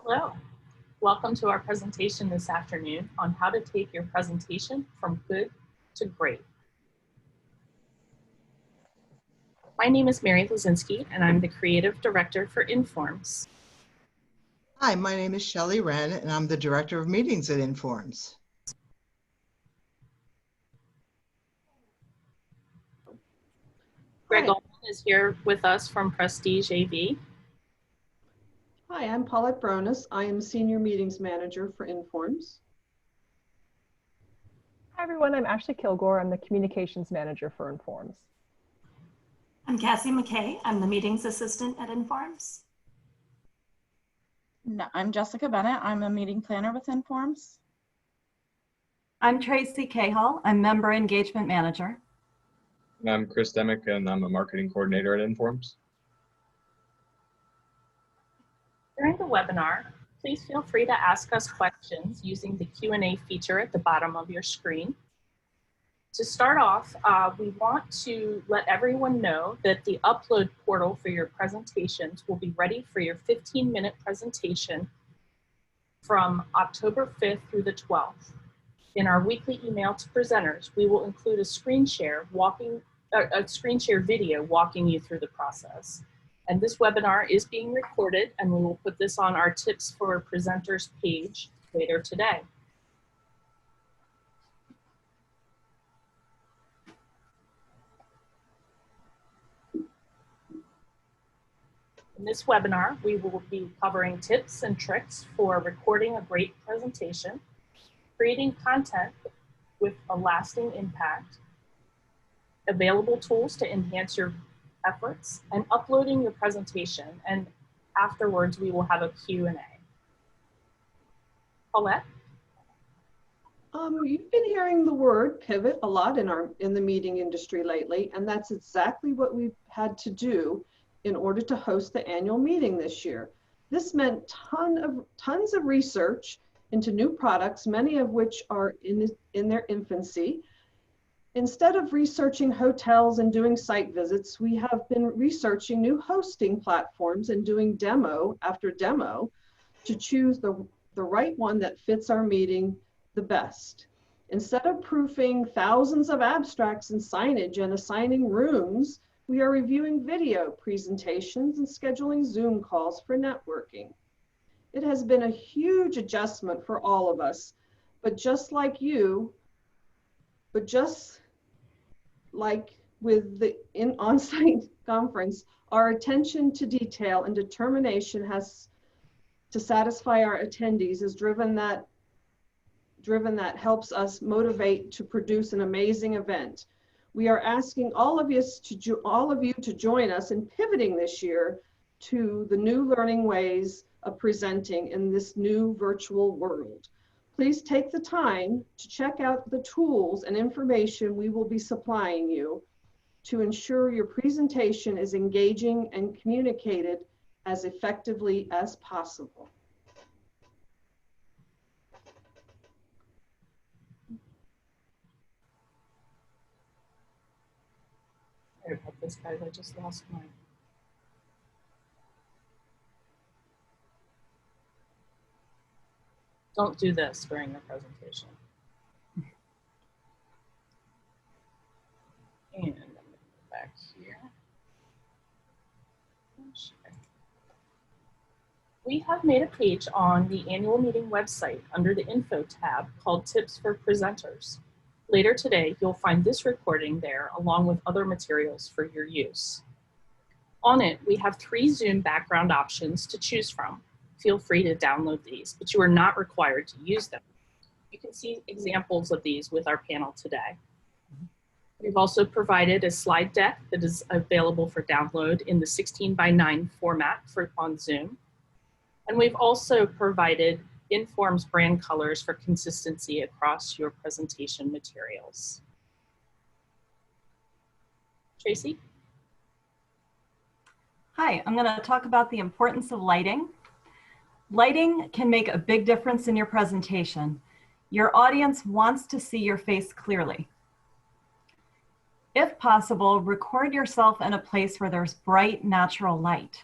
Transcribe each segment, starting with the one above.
Hello, welcome to our presentation this afternoon on how to take your presentation from good to great. My name is Mary Lazinski and I'm the Creative Director for Informs. Hi, my name is Shelley Wren and I'm the Director of Meetings at Informs. Greg Allman is here with us from Prestige AV. Hi, I'm Paulette Bronis. I am Senior Meetings Manager for Informs. Hi everyone, I'm Ashley Kilgore. I'm the Communications Manager for Informs. I'm Cassie McKay. I'm the Meetings Assistant at Informs. No, I'm Jessica Bennett. I'm a meeting planner with Informs. I'm Tracy Cahall. I'm Member Engagement Manager. And I'm Chris Demick, and I'm a marketing coordinator at Informs. During the webinar, please feel free to ask us questions using the Q&A feature at the bottom of your screen. To start off, we want to let everyone know that the upload portal for your presentations will be ready for your 15-minute presentation from October 5th through the 12th. In our weekly email to presenters, we will include a screen share video walking you through the process. And this webinar is being recorded, and we will put this on our Tips for Presenters page later today. In this webinar, we will be covering tips and tricks for recording a great presentation, creating content with a lasting impact, available tools to enhance your efforts, and uploading your presentation. And afterwards, we will have a Q&A. Paulette? You've been hearing the word pivot a lot in the meeting industry lately, and that's exactly what we've had to do in order to host the annual meeting this year. This meant tons of research into new products, many of which are in their infancy. Instead of researching hotels and doing site visits, we have been researching new hosting platforms and doing demo after demo to choose the right one that fits our meeting the best. Instead of proofing thousands of abstracts and signage and assigning rooms, we are reviewing video presentations and scheduling Zoom calls for networking. It has been a huge adjustment for all of us, but just like with the on-site conference, our attention to detail and determination to satisfy our attendees has driven that helps us motivate to produce an amazing event. We are asking all of you to join us in pivoting this year to the new learning ways of presenting in this new virtual world. Please take the time to check out the tools and information we will be supplying you to ensure your presentation is engaging and communicated as effectively as possible. Sorry about this, guys. I just lost mine. Don't do this during the presentation. And I'm going to go back here. We have made a page on the annual meeting website under the Info tab called Tips for Presenters. Later today, you'll find this recording there along with other materials for your use. On it, we have 3 Zoom background options to choose from. Feel free to download these, but you are not required to use them. You can see examples of these with our panel today. We've also provided a slide deck that is available for download in the 16:9 format on Zoom. And we've also provided Informs brand colors for consistency across your presentation materials. Tracy? Hi, I'm going to talk about the importance of lighting. Lighting can make a big difference in your presentation. Your audience wants to see your face clearly. If possible, record yourself in a place where there's bright, natural light.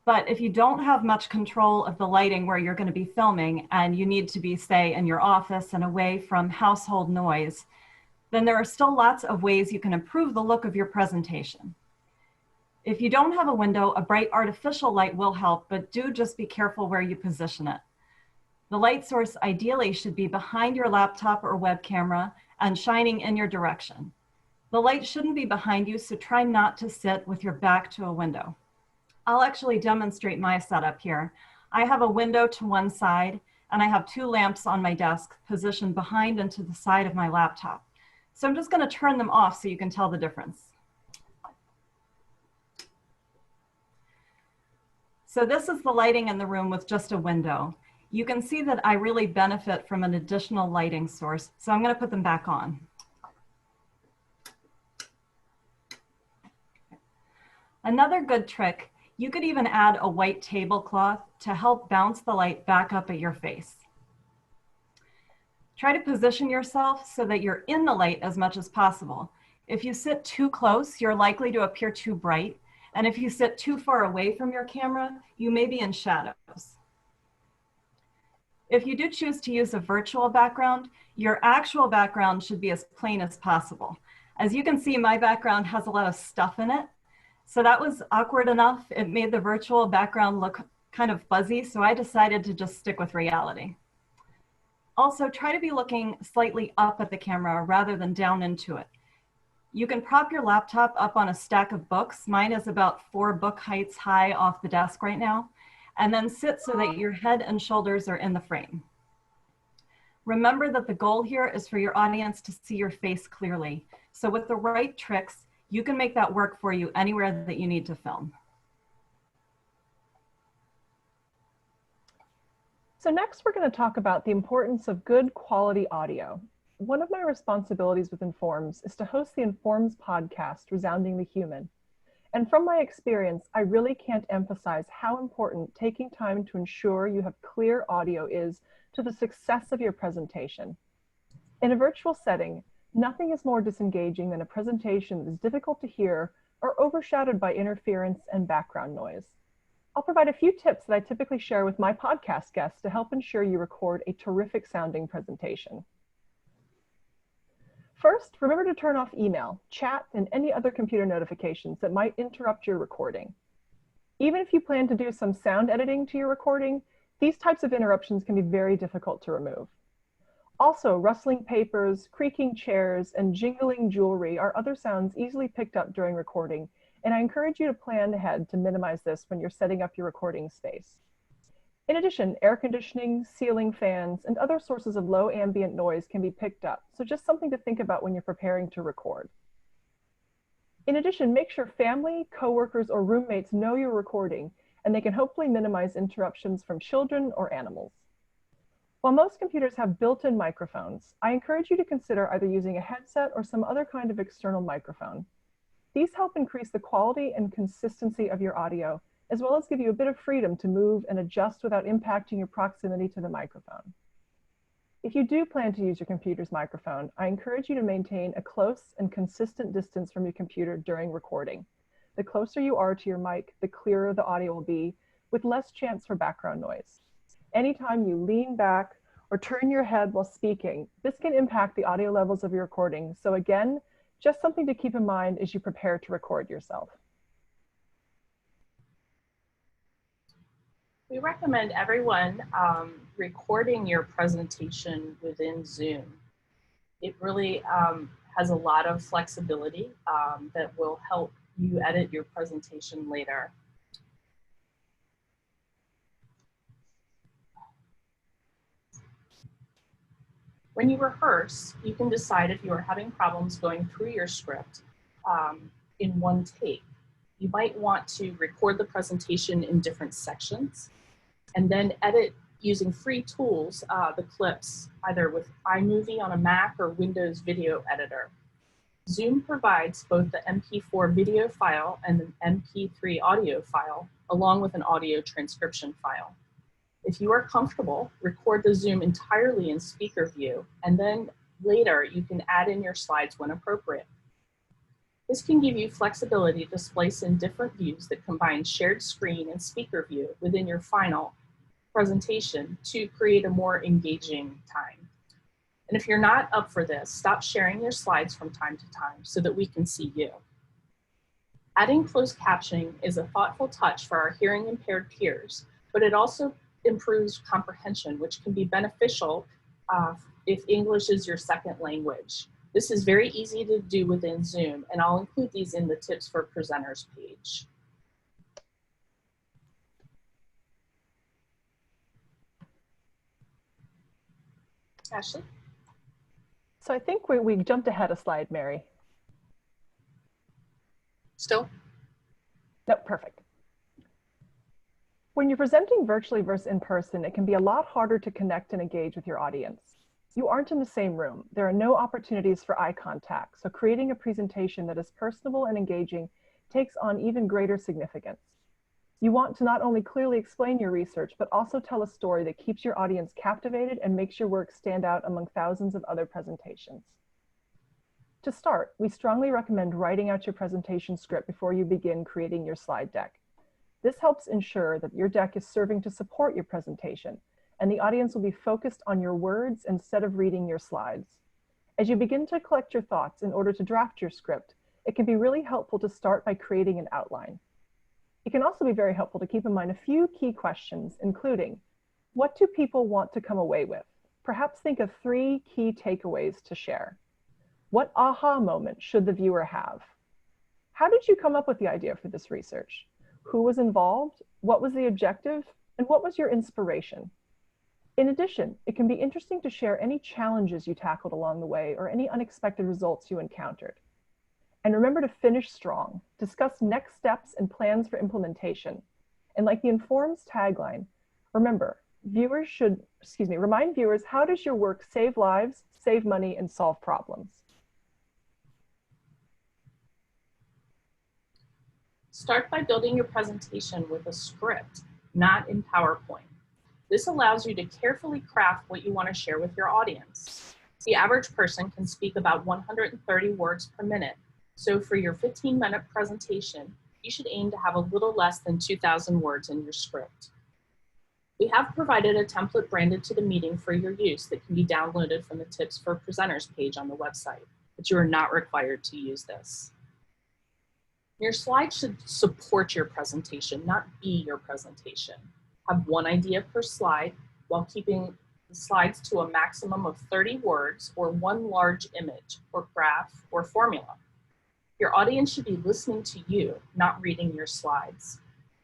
But if you don't have much control of the lighting where you're going to be filming and you need to be, say, in your office and away from household noise, then there are still lots of ways you can improve the look of your presentation. If you don't have a window, a bright artificial light will help, but do just be careful where you position it. The light source ideally should be behind your laptop or web camera and shining in your direction. The light shouldn't be behind you, so try not to sit with your back to a window. I'll actually demonstrate my setup here. I have a window to one side, and I have 2 lamps on my desk positioned behind and to the side of my laptop. So I'm just going to turn them off so you can tell the difference. So this is the lighting in the room with just a window. You can see that I really benefit from an additional lighting source, so I'm going to put them back on. Another good trick, you could even add a white tablecloth to help bounce the light back up at your face. Try to position yourself so that you're in the light as much as possible. If you sit too close, you're likely to appear too bright. And if you sit too far away from your camera, you may be in shadows. If you do choose to use a virtual background, your actual background should be as plain as possible. As you can see, my background has a lot of stuff in it. So that was awkward enough. It made the virtual background look kind of fuzzy, so I decided to just stick with reality. Also, try to be looking slightly up at the camera rather than down into it. You can prop your laptop up on a stack of books. Mine is about 4 book heights high off the desk right now, and then sit so that your head and shoulders are in the frame. Remember that the goal here is for your audience to see your face clearly. So with the right tricks, you can make that work for you anywhere that you need to film. So next we're going to talk about the importance of good quality audio. One of my responsibilities with Informs is to host the Informs podcast, Resoundingly Human. And from my experience, I really can't emphasize how important taking time to ensure you have clear audio is to the success of your presentation. In a virtual setting, nothing is more disengaging than a presentation that is difficult to hear or overshadowed by interference and background noise. I'll provide a few tips that I typically share with my podcast guests to help ensure you record a terrific sounding presentation. First, remember to turn off email, chat, and any other computer notifications that might interrupt your recording. Even if you plan to do some sound editing to your recording, these types of interruptions can be very difficult to remove. Also, rustling papers, creaking chairs, and jingling jewelry are other sounds easily picked up during recording, and I encourage you to plan ahead to minimize this when you're setting up your recording space. In addition, air conditioning, ceiling fans, and other sources of low ambient noise can be picked up, so just something to think about when you're preparing to record. In addition, make sure family, coworkers, or roommates know you're recording, and they can hopefully minimize interruptions from children or animals. While most computers have built-in microphones, I encourage you to consider either using a headset or some other kind of external microphone. These help increase the quality and consistency of your audio, as well as give you a bit of freedom to move and adjust without impacting your proximity to the microphone. If you do plan to use your computer's microphone, I encourage you to maintain a close and consistent distance from your computer during recording. The closer you are to your mic, the clearer the audio will be, with less chance for background noise. Anytime you lean back or turn your head while speaking, this can impact the audio levels of your recording. So again, just something to keep in mind as you prepare to record yourself. We recommend everyone recording your presentation within Zoom. It really has a lot of flexibility that will help you edit your presentation later. When you rehearse, you can decide if you are having problems going through your script in one take. You might want to record the presentation in different sections and then edit using free tools, the clips, either with iMovie on a Mac or Windows Video Editor. Zoom provides both the MP4 video file and the MP3 audio file, along with an audio transcription file. If you are comfortable, record the Zoom entirely in speaker view, and then later you can add in your slides when appropriate. This can give you flexibility to splice in different views that combine shared screen and speaker view within your final presentation to create a more engaging time. And if you're not up for this, stop sharing your slides from time to time so that we can see you. Adding closed captioning is a thoughtful touch for our hearing impaired peers, but it also improves comprehension, which can be beneficial if English is your second language. This is very easy to do within Zoom, and I'll include these in the tips for presenters page. Ashley? So I think we jumped ahead a slide, Mary. Still? Nope, perfect. When you're presenting virtually versus in person, it can be a lot harder to connect and engage with your audience. You aren't in the same room. There are no opportunities for eye contact, so creating a presentation that is personable and engaging takes on even greater significance. You want to not only clearly explain your research, but also tell a story that keeps your audience captivated and makes your work stand out among thousands of other presentations. To start, we strongly recommend writing out your presentation script before you begin creating your slide deck. This helps ensure that your deck is serving to support your presentation, and the audience will be focused on your words instead of reading your slides. As you begin to collect your thoughts in order to draft your script, it can be really helpful to start by creating an outline. It can also be very helpful to keep in mind a few key questions, including, what do people want to come away with? Perhaps think of 3 key takeaways to share. What aha moment should the viewer have? How did you come up with the idea for this research? Who was involved? What was the objective? And what was your inspiration? In addition, it can be interesting to share any challenges you tackled along the way or any unexpected results you encountered. And remember to finish strong. Discuss next steps and plans for implementation. And like the Informs tagline, remember, remind viewers, how does your work save lives, save money, and solve problems? Start by building your presentation with a script, not in PowerPoint. This allows you to carefully craft what you want to share with your audience. The average person can speak about 130 words per minute. So for your 15-minute presentation, you should aim to have a little less than 2,000 words in your script. We have provided a template branded to the meeting for your use that can be downloaded from the Tips for Presenters page on the website, but you are not required to use this. Your slides should support your presentation, not be your presentation. Have one idea per slide while keeping the slides to a maximum of 30 words or one large image or graph or formula. Your audience should be listening to you, not reading your slides.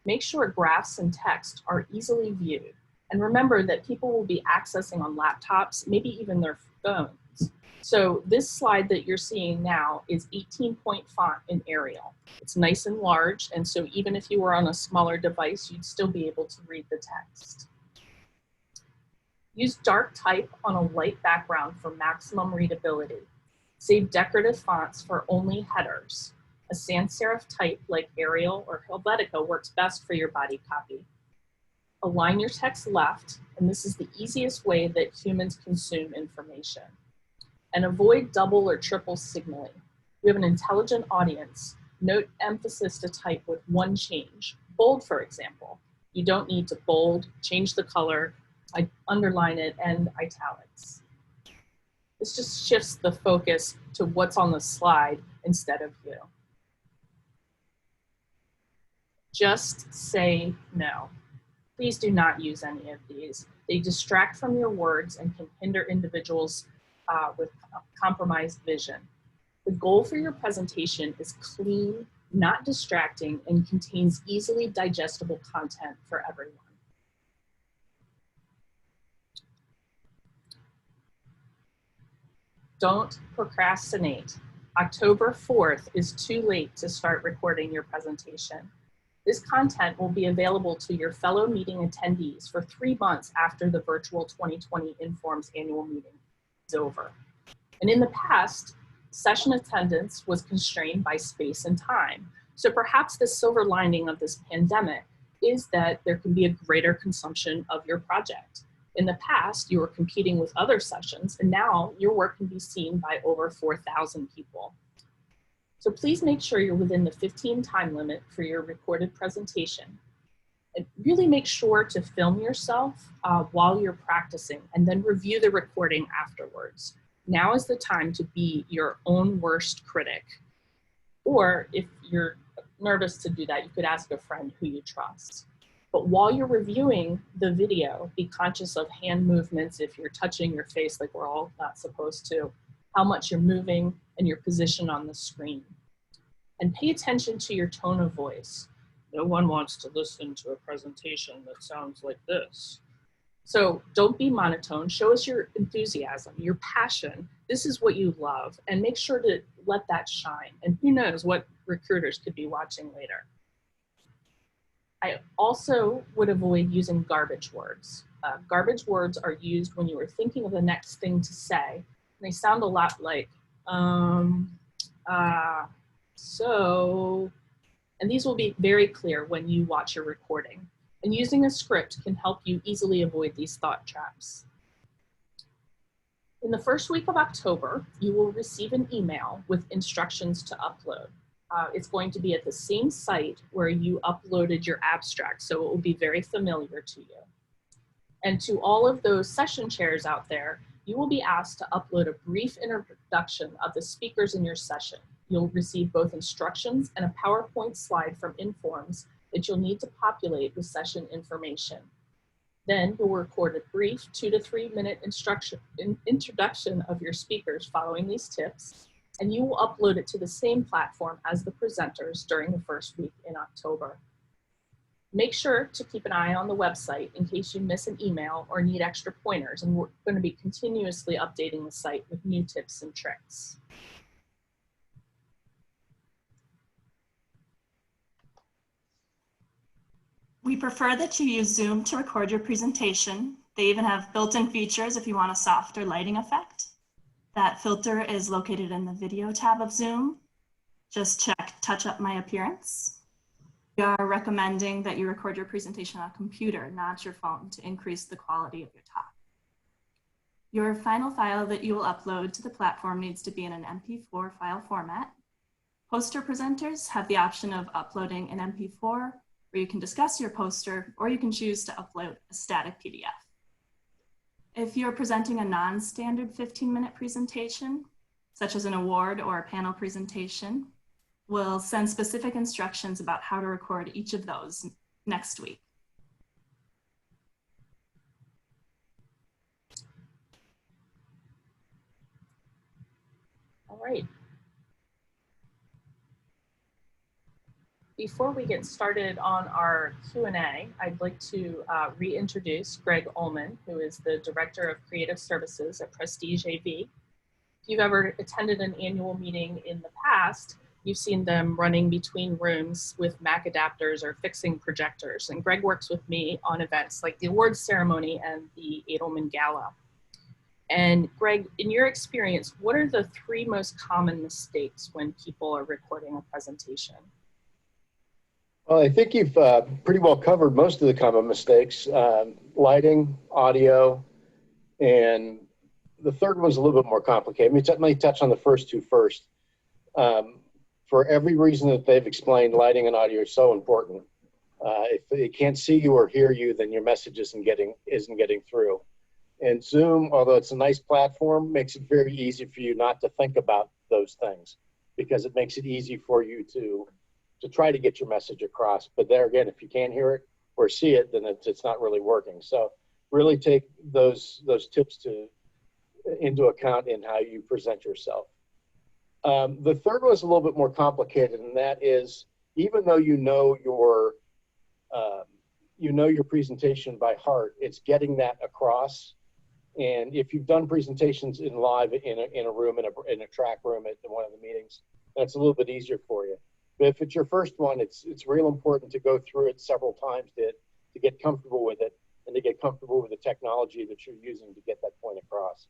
Make sure graphs and text are easily viewed. And remember that people will be accessing on laptops, maybe even their phones. So this slide that you're seeing now is 18-point font in Arial. It's nice and large, and so even if you were on a smaller device, you'd still be able to read the text. Use dark type on a light background for maximum readability. Save decorative fonts for only headers. A sans serif type like Arial or Helvetica works best for your body copy. Align your text left, and this is the easiest way that humans consume information. And avoid double or triple signaling. We have an intelligent audience. Note emphasis to type with one change. Bold, for example. You don't need to bold, change the color, underline it, and italics. This just shifts the focus to what's on the slide instead of you. Just say no. Please do not use any of these. They distract from your words and can hinder individuals with compromised vision. The goal for your presentation is clean, not distracting, and contains easily digestible content for everyone. Don't procrastinate. October 4th is too late to start recording your presentation. This content will be available to your fellow meeting attendees for 3 months after the virtual 2020 Informs annual meeting is over. And in the past, session attendance was constrained by space and time. So perhaps the silver lining of this pandemic is that there can be a greater consumption of your project. In the past, you were competing with other sessions, and now your work can be seen by over 4,000 people. So please make sure you're within the 15 time limit for your recorded presentation. And really make sure to film yourself while you're practicing and then review the recording afterwards. Now is the time to be your own worst critic. Or if you're nervous to do that, you could ask a friend who you trust. But while you're reviewing the video, be conscious of hand movements if you're touching your face like we're all not supposed to, how much you're moving, and your position on the screen. And pay attention to your tone of voice. No one wants to listen to a presentation that sounds like this. So don't be monotone, show us your enthusiasm, your passion. This is what you love, and make sure to let that shine. And who knows what recruiters could be watching later. I also would avoid using garbage words. Garbage words are used when you are thinking of the next thing to say. And they sound a lot like, so, and these will be very clear when you watch your recording. And using a script can help you easily avoid these thought traps. In the first week of October, you will receive an email with instructions to upload. It's going to be at the same site where you uploaded your abstract, so it will be very familiar to you. And to all of those session chairs out there, you will be asked to upload a brief introduction of the speakers in your session. You'll receive both instructions and a PowerPoint slide from Informs that you'll need to populate with session information. Then you'll record a brief 2 to 3 minute introduction of your speakers following these tips, and you will upload it to the same platform as the presenters during the first week in October. Make sure to keep an eye on the website in case you miss an email or need extra pointers, and we're going to be continuously updating the site with new tips and tricks. We prefer that you use Zoom to record your presentation. They even have built-in features if you want a softer lighting effect. That filter is located in the video tab of Zoom. Just check touch up my appearance. We are recommending that you record your presentation on a computer, not your phone, to increase the quality of your talk. Your final file that you will upload to the platform needs to be in an MP4 file format. Poster presenters have the option of uploading an MP4 where you can discuss your poster, or you can choose to upload a static PDF. If you're presenting a non-standard 15-minute presentation, such as an award or a panel presentation, we'll send specific instructions about how to record each of those next week. All right. Before we get started on our Q&A, I'd like to reintroduce Greg Ullman, who is the Director of Creative Services at Prestige AV. If you've ever attended an annual meeting in the past, you've seen them running between rooms with Mac adapters or fixing projectors. And Greg works with me on events like the awards ceremony and the Edelman Gala. And Greg, in your experience, what are the 3 most common mistakes when people are recording a presentation? Well, I think you've pretty well covered most of the common mistakes. Lighting, audio, and the third one's a little bit more complicated. Let me touch on the first 2 first. For every reason that they've explained, lighting and audio are so important. If they can't see you or hear you, then your message isn't getting through. And Zoom, although it's a nice platform, makes it very easy for you not to think about those things, because it makes it easy for you to try to get your message across. But there again, if you can't hear it or see it, then it's not really working. So really take those tips into account in how you present yourself. The third one is a little bit more complicated, and that is, even though you know your presentation by heart, it's getting that across. And if you've done presentations in live in a room, in a track room at one of the meetings, that's a little bit easier for you. But if it's your first one, it's real important to go through it several times to get comfortable with it and to get comfortable with the technology that you're using to get that point across.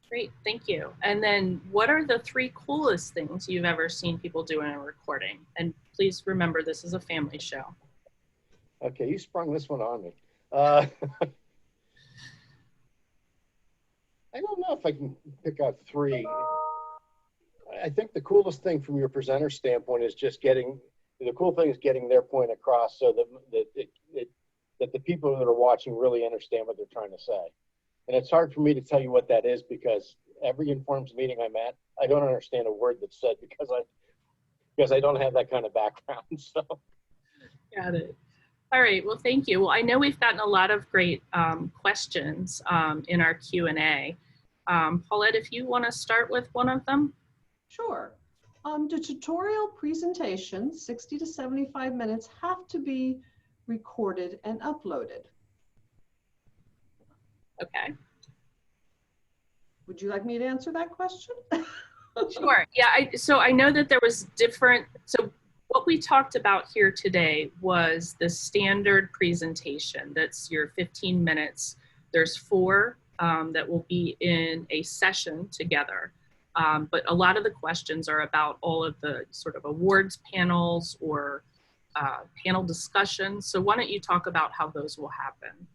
Great, thank you. And then what are the 3 coolest things you've ever seen people do in a recording? And please remember, this is a family show. Okay, you sprung this one on me. I don't know if I can pick out 3. I think the coolest thing from your presenter standpoint is just getting, the cool thing is getting their point across so that the people that are watching really understand what they're trying to say. And it's hard for me to tell you what that is because every Informs meeting I'm at, I don't understand a word that's said because I don't have that kind of background. So. Got it. All right, well, thank you. Well, I know we've gotten a lot of great questions in our Q&A. Paulette, if you want to start with one of them. Sure. The tutorial presentation, 60 to 75 minutes, have to be recorded and uploaded. Okay. Would you like me to answer that question? Sure. Yeah, so I know that there was different, so what we talked about here today was the standard presentation. That's your 15 minutes. There's 4 that will be in a session together. But a lot of the questions are about all of the sort of awards panels or panel discussions. So why don't you talk about how those will happen?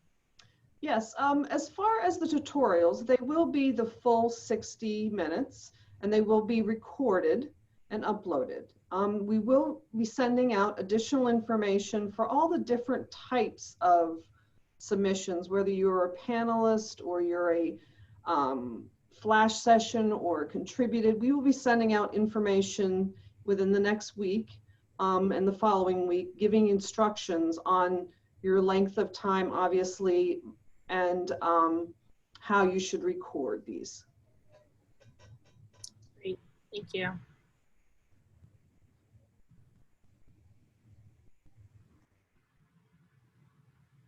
Yes, as far as the tutorials, they will be the full 60 minutes and they will be recorded and uploaded. We will be sending out additional information for all the different types of submissions, whether you're a panelist or you're a flash session or contributed. We will be sending out information within the next week and the following week, giving instructions on your length of time, obviously, and how you should record these. Great, thank you.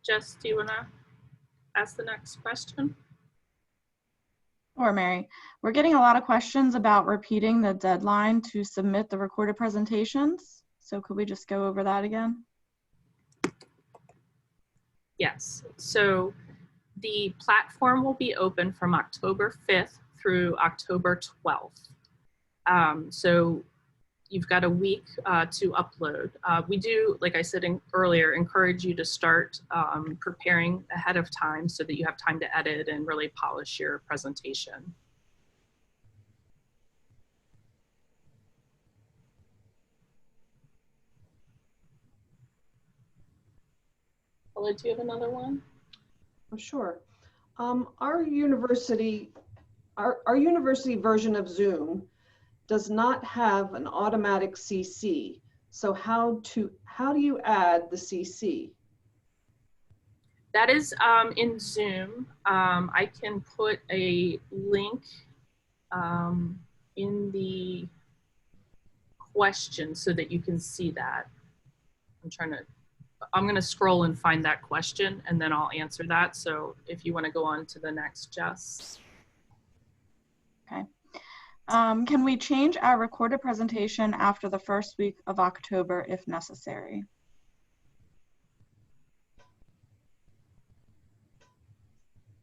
Jess, do you want to ask the next question? Or Mary, we're getting a lot of questions about repeating the deadline to submit the recorded presentations. So could we just go over that again? Yes, so the platform will be open from October 5th through October 12th. So you've got a week to upload. We do, like I said earlier, encourage you to start preparing ahead of time so that you have time to edit and really polish your presentation. Paula, do you have another one? Oh, sure. Our university version of Zoom does not have an automatic CC. So how do you add the CC? That is in Zoom. I can put a link in the question so that you can see that. I'm gonna scroll and find that question and then I'll answer that. So if you wanna go on to the next, Jess. Okay. Can we change our recorded presentation after the first week of October if necessary?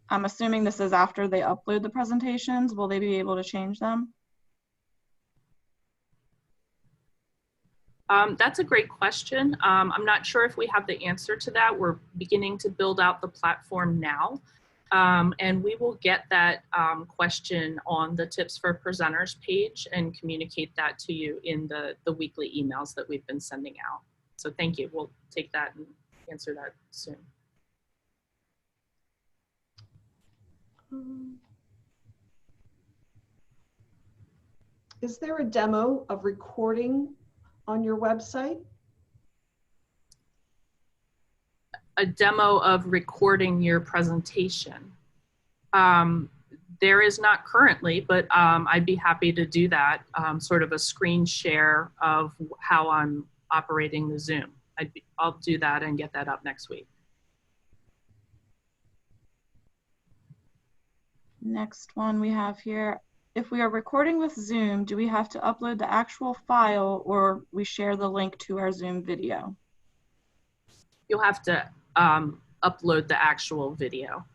I'm assuming this is after they upload the presentations. Will they be able to change them? That's a great question. I'm not sure if we have the answer to that. We're beginning to build out the platform now. And we will get that question on the Tips for Presenters page and communicate that to you in the weekly emails that we've been sending out. So thank you. We'll take that and answer that soon. Is there a demo of recording on your website? A demo of recording your presentation. There is not currently, but I'd be happy to do that, sort of a screen share of how I'm operating the Zoom. I'll do that and get that up next week. Next one we have here. If we are recording with Zoom, do we have to upload the actual file or we share the link to our Zoom video? You'll have to upload the actual video.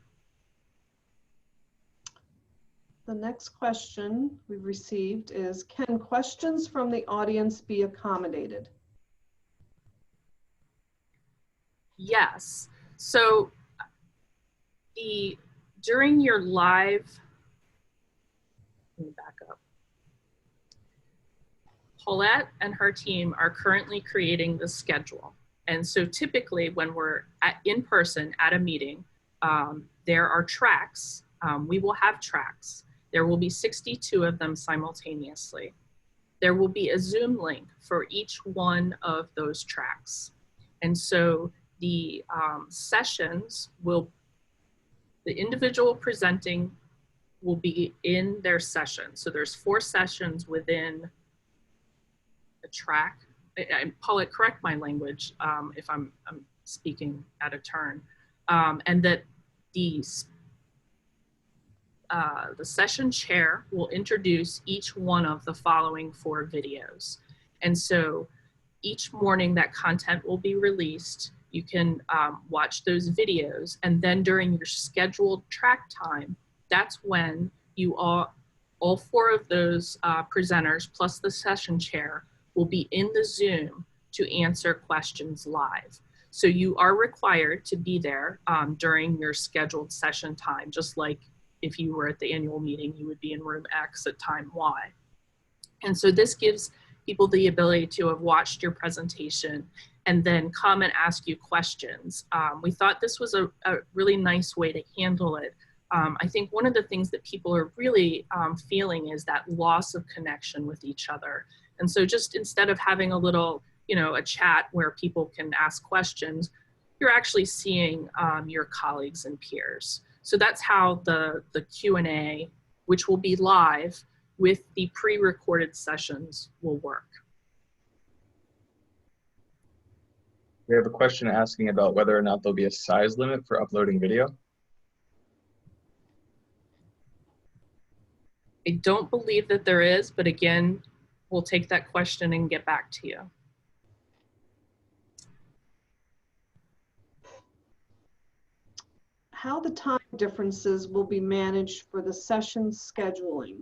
The next question we've received is, can questions from the audience be accommodated? Yes. So during your live, let me back up. Paulette and her team are currently creating the schedule. And so typically when we're in person at a meeting, there are tracks. We will have tracks. There will be 62 of them simultaneously. There will be a Zoom link for each one of those tracks. And so the sessions the individual presenting will be in their session. So there's 4 sessions within a track. Paulette, correct my language if I'm speaking out of turn. And that the session chair will introduce each one of the following 4 videos. And so each morning that content will be released. You can watch those videos, and then during your scheduled track time, that's when you all 4 of those presenters plus the session chair will be in the Zoom to answer questions live. So you are required to be there during your scheduled session time, just like if you were at the annual meeting, you would be in room X at time Y. And so this gives people the ability to have watched your presentation and then come and ask you questions. We thought this was a really nice way to handle it. I think one of the things that people are really feeling is that loss of connection with each other. And so just instead of having a little, a chat where people can ask questions, you're actually seeing your colleagues and peers. So that's how the Q&A, which will be live with the pre-recorded sessions, will work. We have a question asking about whether or not there'll be a size limit for uploading video. I don't believe that there is, but again, we'll take that question and get back to you. How the time differences will be managed for the session scheduling.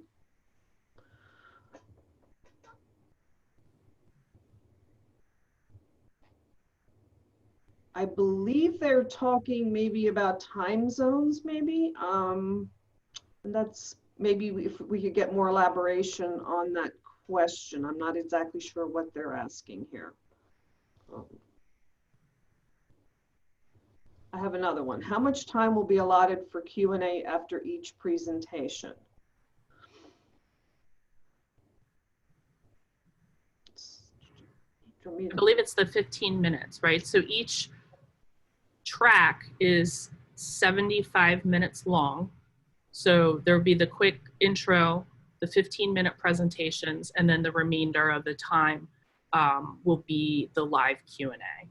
I believe they're talking maybe about time zones, maybe. And that's maybe if we could get more elaboration on that question. I'm not exactly sure what they're asking here. I have another one. How much time will be allotted for Q&A after each presentation? I believe it's the 15 minutes, right? So each track is 75 minutes long. So there'll be the quick intro, the 15-minute presentations, and then the remainder of the time will be the live Q&A.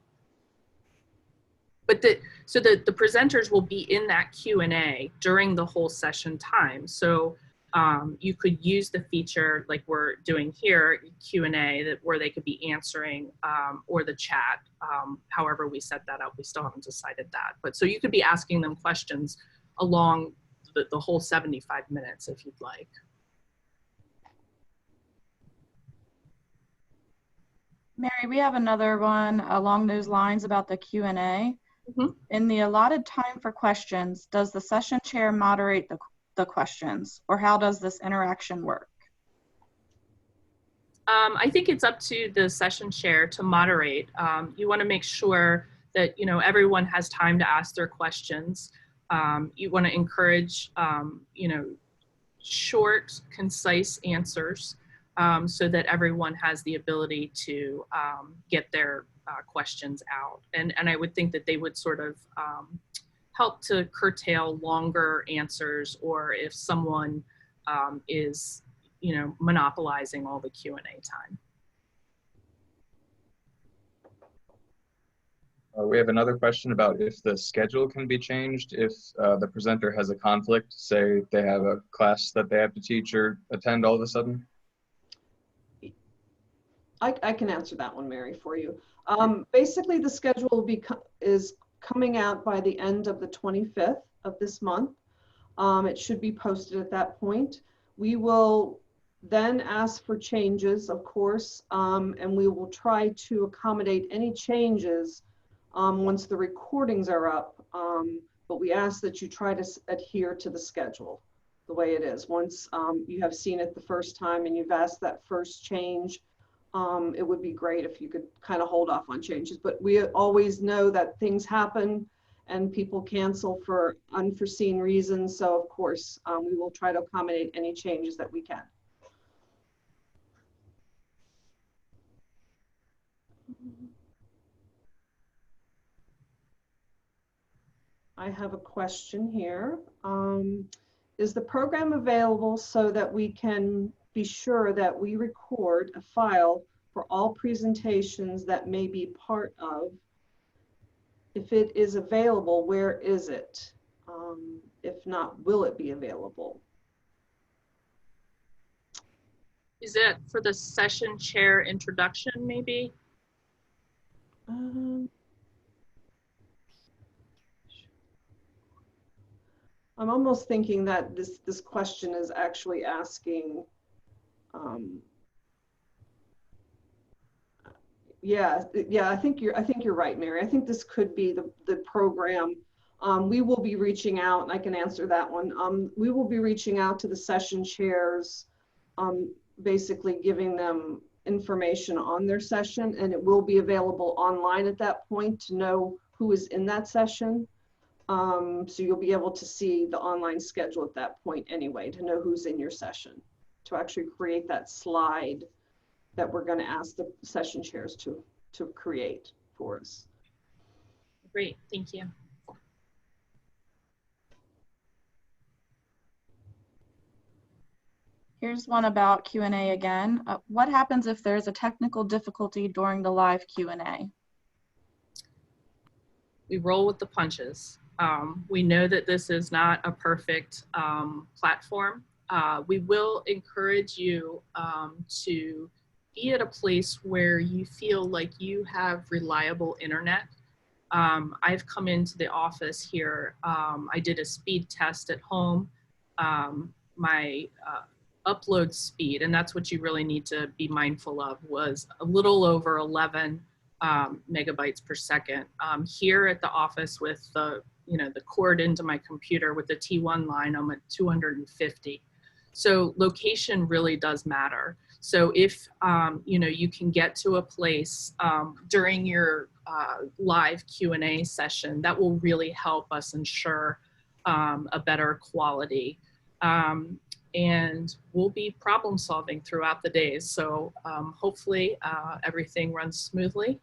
But the presenters will be in that Q&A during the whole session time. So you could use the feature like we're doing here, Q&A, where they could be answering, or the chat, however we set that up. We still haven't decided that. But so you could be asking them questions along the whole 75 minutes if you'd like. Mary, we have another one along those lines about the Q&A. Mm-hmm. In the allotted time for questions, does the session chair moderate the questions, or how does this interaction work? I think it's up to the session chair to moderate. You want to make sure that everyone has time to ask their questions. You want to encourage short, concise answers so that everyone has the ability to get their questions out. And I would think that they would sort of help to curtail longer answers, or if someone is monopolizing all the Q&A time. We have another question about if the schedule can be changed if the presenter has a conflict, say they have a class that they have to teach or attend all of a sudden. I can answer that one, Mary, for you. Basically, the schedule is coming out by the end of the 25th of this month. It should be posted at that point. We will then ask for changes, of course, and we will try to accommodate any changes once the recordings are up. But we ask that you try to adhere to the schedule the way it is. Once you have seen it the first time and you've asked that first change, it would be great if you could kind of hold off on changes. But we always know that things happen and people cancel for unforeseen reasons. So of course, we will try to accommodate any changes that we can. I have a question here. Is the program available so that we can be sure that we record a file for all presentations that may be part of? If it is available, where is it? If not, will it be available? Is it for the session chair introduction, maybe? I'm almost thinking that this question is actually asking, yeah, I think you're right, Mary. I think this could be the program. We will be reaching out, and I can answer that one. We will be reaching out to the session chairs, basically giving them information on their session, and it will be available online at that point to know who is in that session. So you'll be able to see the online schedule at that point anyway, to know who's in your session, to actually create that slide that we're going to ask the session chairs to create for us. Great, thank you. Here's one about Q&A again. What happens if there's a technical difficulty during the live Q&A? We roll with the punches. We know that this is not a perfect platform. We will encourage you to be at a place where you feel like you have reliable internet. I've come into the office here. I did a speed test at home. My upload speed, and that's what you really need to be mindful of, was a little over 11 megabytes per second. Here at the office with the cord into my computer with the T1 line, I'm at 250. So location really does matter. So if you can get to a place during your live Q&A session, that will really help us ensure a better quality. And we'll be problem solving throughout the days. So hopefully everything runs smoothly.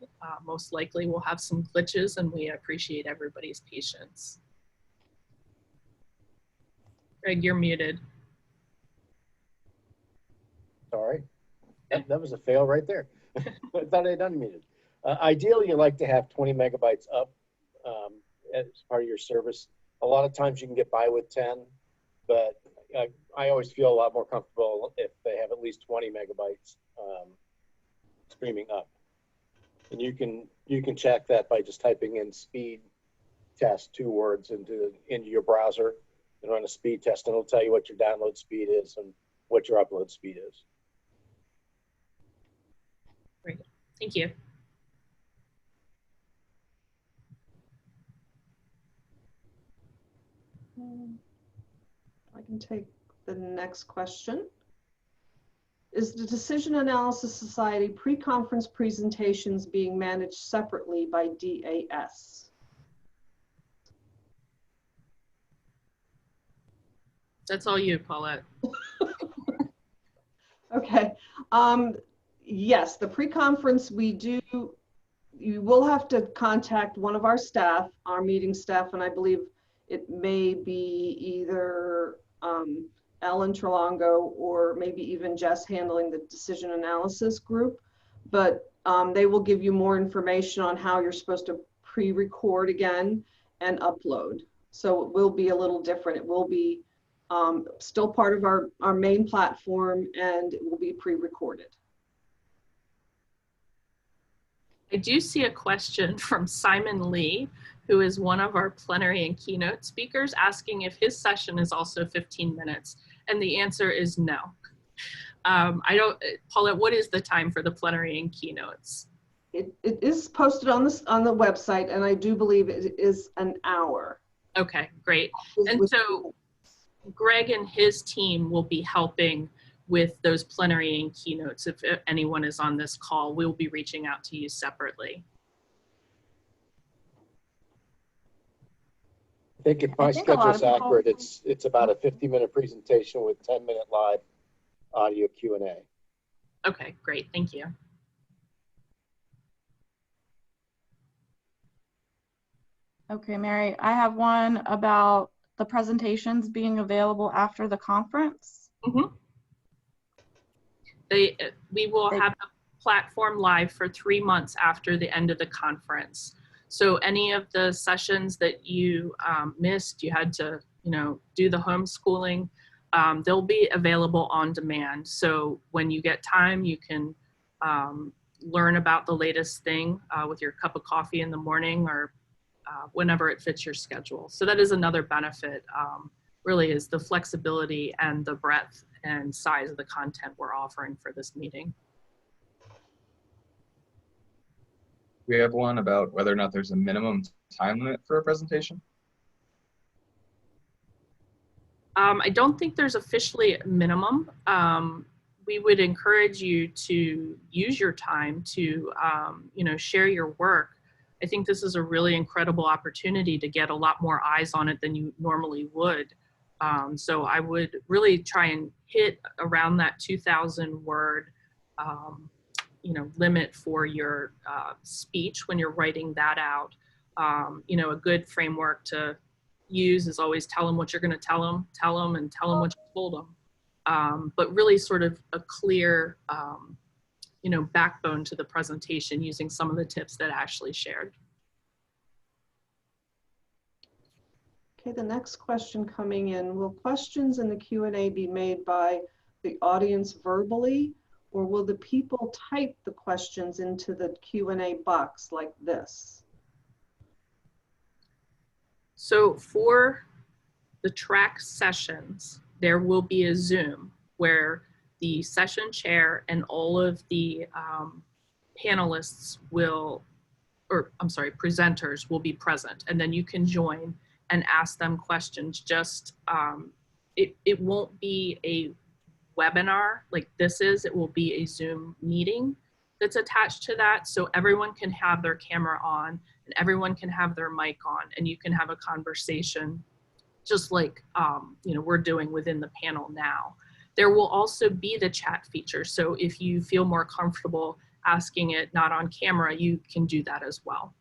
Most likely we'll have some glitches, and we appreciate everybody's patience. Greg, you're muted. Sorry, that was a fail right there. I thought I'd unmuted. Ideally, you like to have 20 megabytes up as part of your service. A lot of times you can get by with 10, but I always feel a lot more comfortable if they have at least 20 megabytes streaming up. And you can check that by just typing in speed test, 2 words, into your browser and run a speed test, and it'll tell you what your download speed is and what your upload speed is. Great, thank you. I can take the next question. Is the Decision Analysis Society pre-conference presentations being managed separately by DAS? That's all you, Paulette. Okay. Yes, the pre-conference you will have to contact one of our staff, our meeting staff, and I believe it may be either Ellen Trelongo or maybe even Jess handling the decision analysis group, but they will give you more information on how you're supposed to pre-record again and upload. So it will be a little different. It will be still part of our main platform, and it will be pre-recorded. I do see a question from Simon Lee, who is one of our plenary and keynote speakers, asking if his session is also 15 minutes. And the answer is no. Paulette, what is the time for the plenary and keynotes? It is posted on the website, and I do believe it is an hour. Okay, great. And so Greg and his team will be helping with those plenary and keynotes. If anyone is on this call, we'll be reaching out to you separately. I think if my schedule's accurate, it's about a 50-minute presentation with 10-minute live audio Q&A. Okay, great, thank you. Okay, Mary, I have one about the presentations being available after the conference. Mm-hmm. We will have the platform live for 3 months after the end of the conference. So any of the sessions that you missed, you had to, do the homeschooling, they'll be available on demand. So when you get time, you can learn about the latest thing with your cup of coffee in the morning or whenever it fits your schedule. So that is another benefit, really, is the flexibility and the breadth and size of the content we're offering for this meeting. We have one about whether or not there's a minimum time limit for a presentation. I don't think there's officially a minimum. We would encourage you to use your time to, share your work. I think this is a really incredible opportunity to get a lot more eyes on it than you normally would. So I would really try and hit around that 2,000 word, limit for your speech when you're writing that out. A good framework to use is always tell them what you're going to tell them, and tell them what you told them. But really sort of a clear, backbone to the presentation using some of the tips that Ashley shared. Okay, the next question coming in, will questions in the Q&A be made by the audience verbally, or will the people type the questions into the Q&A box like this? So for the track sessions, there will be a Zoom where the session chair and all of the panelists presenters will be present, and then you can join and ask them questions. Just, it won't be a webinar like this is, it will be a Zoom meeting that's attached to that. So everyone can have their camera on and everyone can have their mic on, and you can have a conversation just like, we're doing within the panel now. There will also be the chat feature. So if you feel more comfortable asking it not on camera, you can do that as well.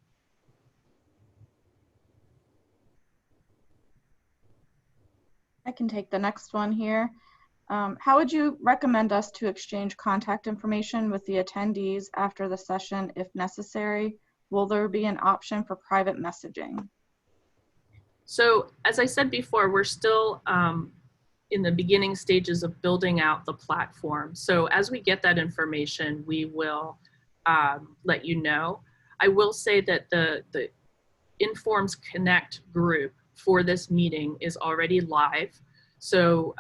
I can take the next one here. How would you recommend us to exchange contact information with the attendees after the session if necessary? Will there be an option for private messaging? So as I said before, we're still in the beginning stages of building out the platform. So as we get that information, we will let you know. I will say that the Informs Connect group for this meeting is already live. So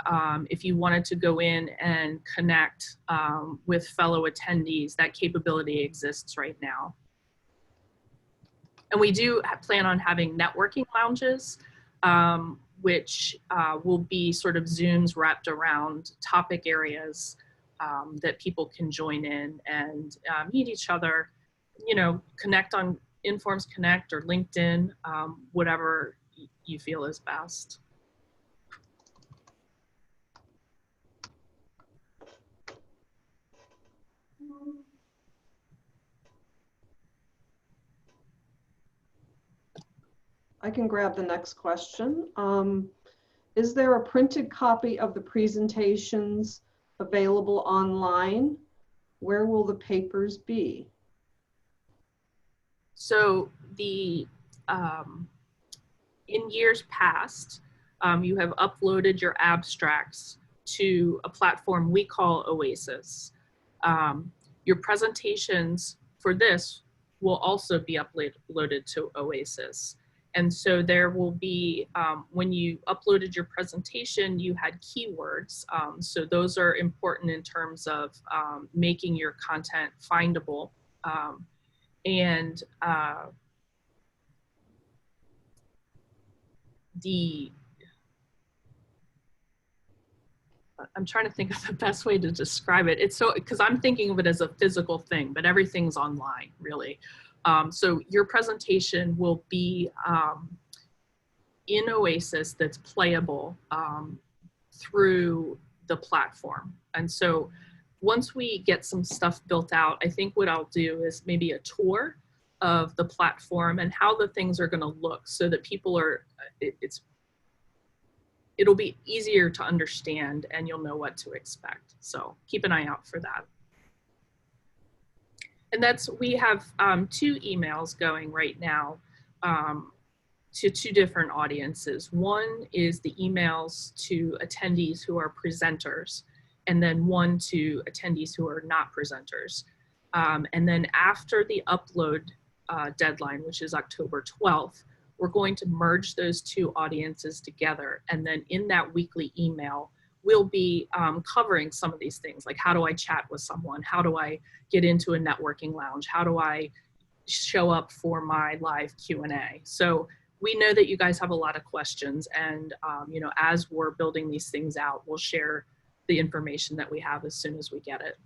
if you wanted to go in and connect with fellow attendees, that capability exists right now. And we do plan on having networking lounges, which will be sort of Zooms wrapped around topic areas that people can join in and meet each other, connect on Informs Connect or LinkedIn, whatever you feel is best. I can grab the next question. Is there a printed copy of the presentations available online? Where will the papers be? So in years past, you have uploaded your abstracts to a platform we call Oasis. Your presentations for this will also be uploaded to Oasis. And so there will be, when you uploaded your presentation, you had keywords. So those are important in terms of making your content findable. I'm trying to think of the best way to describe it. It's so, because I'm thinking of it as a physical thing, but everything's online, really. So your presentation will be in Oasis that's playable through the platform. And so once we get some stuff built out, I think what I'll do is maybe a tour of the platform and how the things are going to look so that people are, it'll be easier to understand and you'll know what to expect. So keep an eye out for that. And we have 2 emails going right now to 2 different audiences. One is the emails to attendees who are presenters, and then one to attendees who are not presenters. And then after the upload deadline, which is October 12th, we're going to merge those 2 audiences together. And then in that weekly email, we'll be covering some of these things, like how do I chat with someone? How do I get into a networking lounge? How do I show up for my live Q&A? So we know that you guys have a lot of questions, and you know, as we're building these things out, we'll share the information that we have as soon as we get it.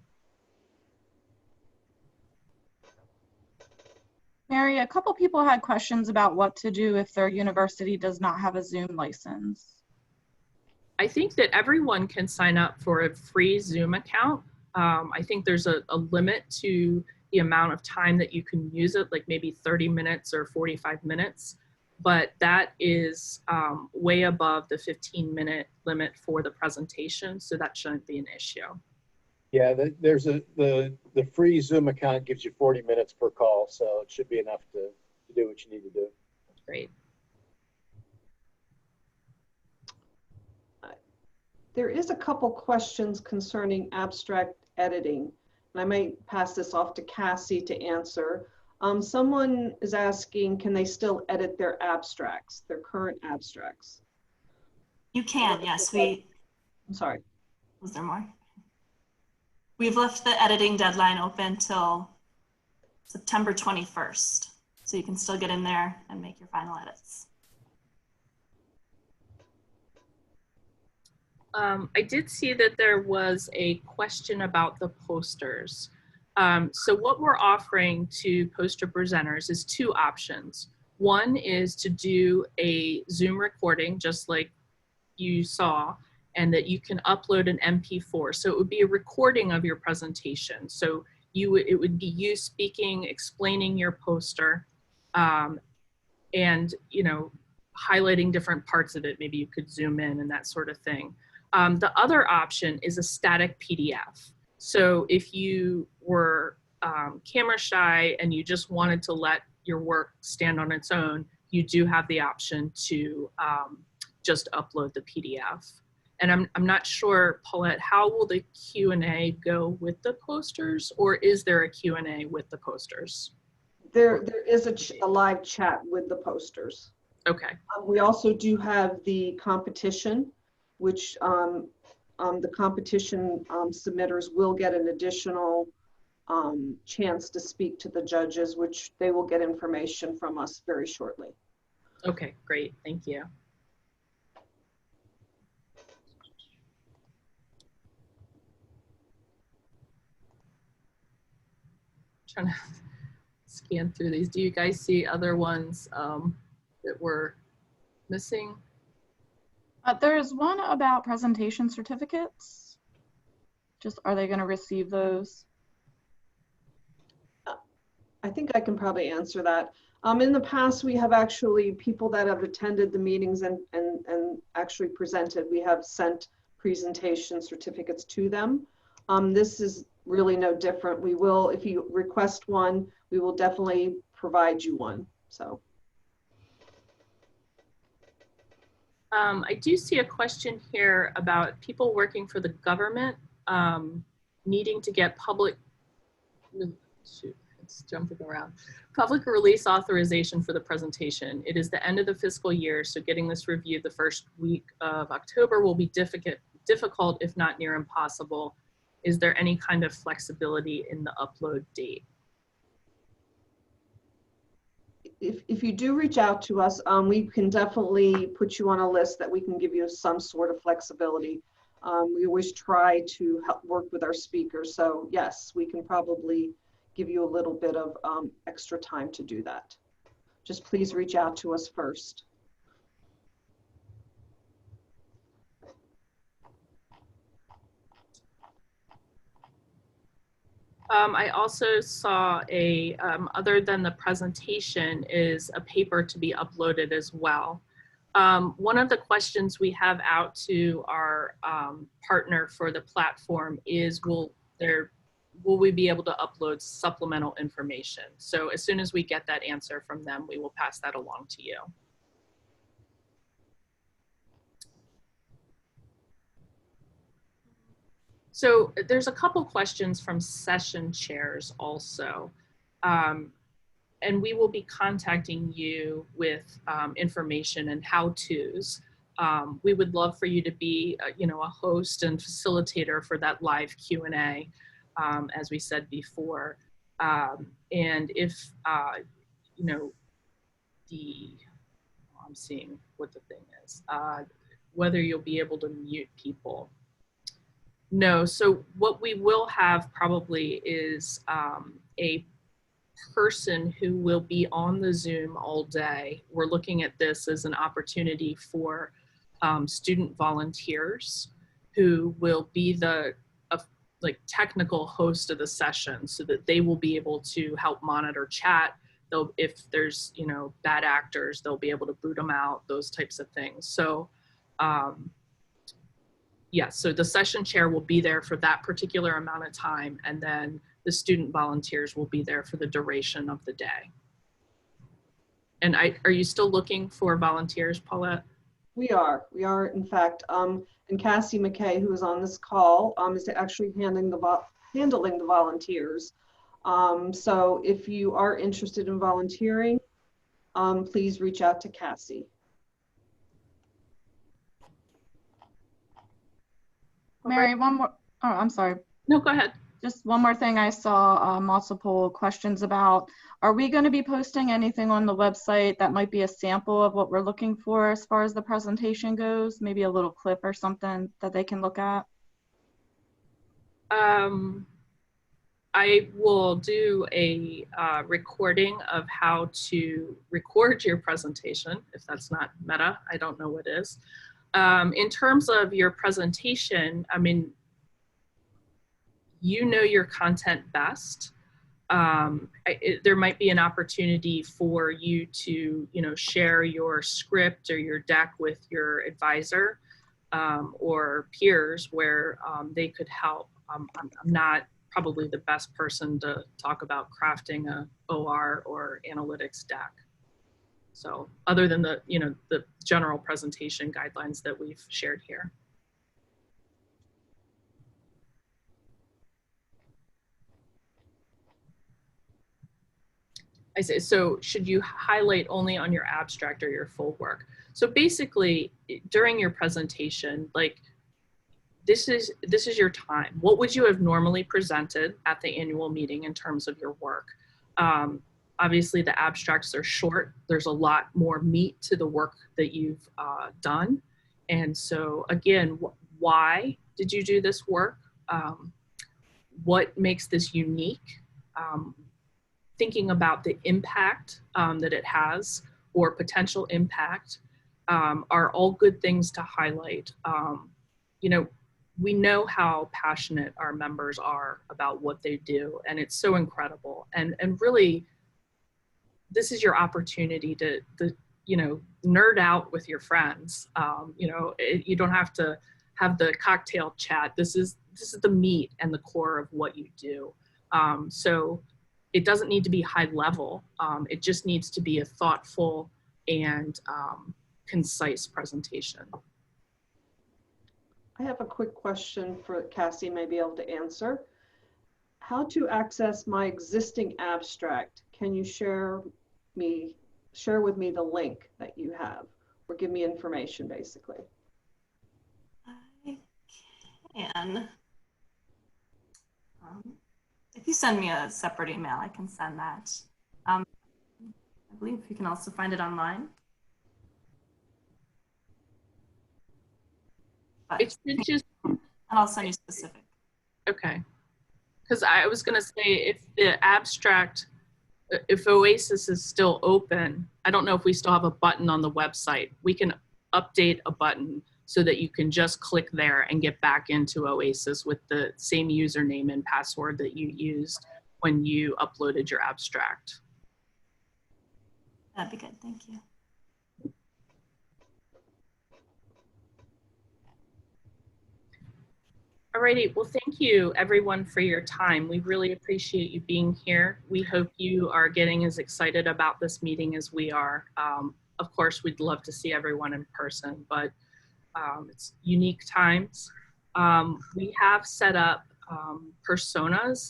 Mary, a couple people had questions about what to do if their university does not have a Zoom license. I think that everyone can sign up for a free Zoom account. I think there's a limit to the amount of time that you can use it, like maybe 30 minutes or 45 minutes. But that is way above the 15-minute limit for the presentation, so that shouldn't be an issue. Yeah, there's the free Zoom account gives you 40 minutes per call, so it should be enough to do what you need to do. Great. There is a couple questions concerning abstract editing, and I might pass this off to Cassie to answer. Someone is asking, can they still edit their abstracts, their current abstracts? You can, yes. I'm sorry. Was there more? We've left the editing deadline open till September 21st. So you can still get in there and make your final edits. I did see that there was a question about the posters. So what we're offering to poster presenters is 2 options. One is to do a Zoom recording, just like you saw, and that you can upload an MP4. So it would be a recording of your presentation. So it would be you speaking, explaining your poster, and you know, highlighting different parts of it. Maybe you could zoom in and that sort of thing. The other option is a static PDF. So if you were camera shy and you just wanted to let your work stand on its own, you do have the option to just upload the PDF. And I'm not sure, Paulette, how will the Q&A go with the posters, or is there a Q&A with the posters? There is a live chat with the posters. Okay. We also do have the competition, which the competition submitters will get an additional chance to speak to the judges, which they will get information from us very shortly. Okay, great, thank you. Trying to scan through these. Do you guys see other ones that we're missing? There's one about presentation certificates. Just, are they going to receive those? I think I can probably answer that. In the past, we have actually, people that have attended the meetings and actually presented, we have sent presentation certificates to them. This is really no different. We will, if you request one, we will definitely provide you one, so. I do see a question here about people working for the government needing to get public, shoot, it's jumping around, public release authorization for the presentation. It is the end of the fiscal year, so getting this reviewed the first week of October will be difficult, if not near impossible. Is there any kind of flexibility in the upload date? If you do reach out to us, we can definitely put you on a list that we can give you some sort of flexibility. We always try to help work with our speakers. So yes, we can probably give you a little bit of extra time to do that. Just please reach out to us first. I also saw a, other than the presentation, is a paper to be uploaded as well. One of the questions we have out to our partner for the platform is, will we be able to upload supplemental information? So as soon as we get that answer from them, we will pass that along to you. So there's a couple questions from session chairs also. And we will be contacting you with information and how-tos. We would love for you to be, a host and facilitator for that live Q&A, as we said before. And if, I'm seeing what the thing is, whether you'll be able to mute people. No, so what we will have probably is a person who will be on the Zoom all day. We're looking at this as an opportunity for student volunteers who will be the technical host of the session, so that they will be able to help monitor chat. If there's bad actors, they'll be able to boot them out, those types of things. So yes, so the session chair will be there for that particular amount of time, and then the student volunteers will be there for the duration of the day. And are you still looking for volunteers, Paulette? We are in fact, and Cassie McKay, who is on this call, is actually handling the volunteers. So if you are interested in volunteering, please reach out to Cassie. Mary, one more. Oh, I'm sorry. No, go ahead. Just one more thing I saw multiple questions about. Are we going to be posting anything on the website that might be a sample of what we're looking for as far as the presentation goes? Maybe a little clip or something that they can look at? I will do a recording of how to record your presentation. If that's not meta, I don't know what is. In terms of your presentation, I mean, you know your content best. There might be an opportunity for you to, share your script or your deck with your advisor or peers where they could help. I'm not probably the best person to talk about crafting a OR or analytics deck. So other than the general presentation guidelines that we've shared here. I say, so should you highlight only on your abstract or your full work? So basically, during your presentation, like this is your time. What would you have normally presented at the annual meeting in terms of your work? Obviously, the abstracts are short. There's a lot more meat to the work that you've done. And so again, why did you do this work? What makes this unique? Thinking about the impact that it has or potential impact are all good things to highlight. We know how passionate our members are about what they do, and it's so incredible. And really, this is your opportunity to nerd out with your friends. You don't have to have the cocktail chat. This is the meat and the core of what you do. So it doesn't need to be high level. It just needs to be a thoughtful and concise presentation. I have a quick question for Cassie may be able to answer. How to access my existing abstract? Can you share with me the link that you have, or give me information basically? I can. If you send me a separate email, I can send that. I believe you can also find it online. But, It should just, and I'll send you specific. okay. Because I was going to say, if the abstract, if Oasis is still open, I don't know if we still have a button on the website. We can update a button so that you can just click there and get back into Oasis with the same username and password that you used when you uploaded your abstract. That'd be good. Thank you. Alrighty, well, thank you everyone for your time. We really appreciate you being here. We hope you are getting as excited about this meeting as we are. Of course, we'd love to see everyone in person, but it's unique times. We have set up personas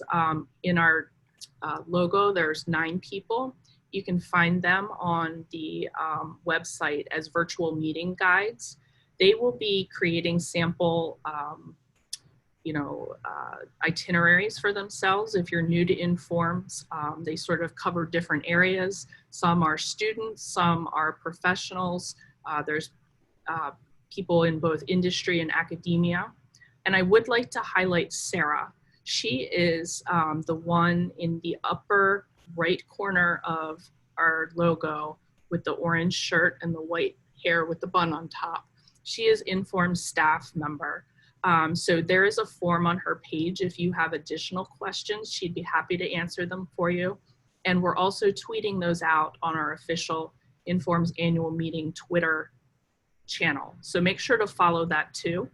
in our logo. There's 9 people. You can find them on the website as virtual meeting guides. They will be creating sample itineraries for themselves. If you're new to Informs, they sort of cover different areas. Some are students, some are professionals. There's people in both industry and academia. And I would like to highlight Sarah. She is the one in the upper right corner of our logo with the orange shirt and the white hair with the bun on top. She is Inform's staff member. So there is a form on her page. If you have additional questions, she'd be happy to answer them for you. And we're also tweeting those out on our official Informs annual meeting Twitter channel. So make sure to follow that too.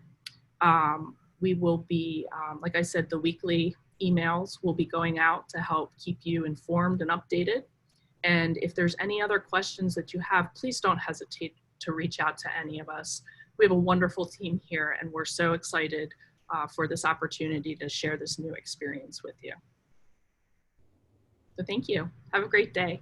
We will be, like I said, the weekly emails will be going out to help keep you informed and updated. And if there's any other questions that you have, please don't hesitate to reach out to any of us. We have a wonderful team here, and we're so excited for this opportunity to share this new experience with you. So thank you. Have a great day.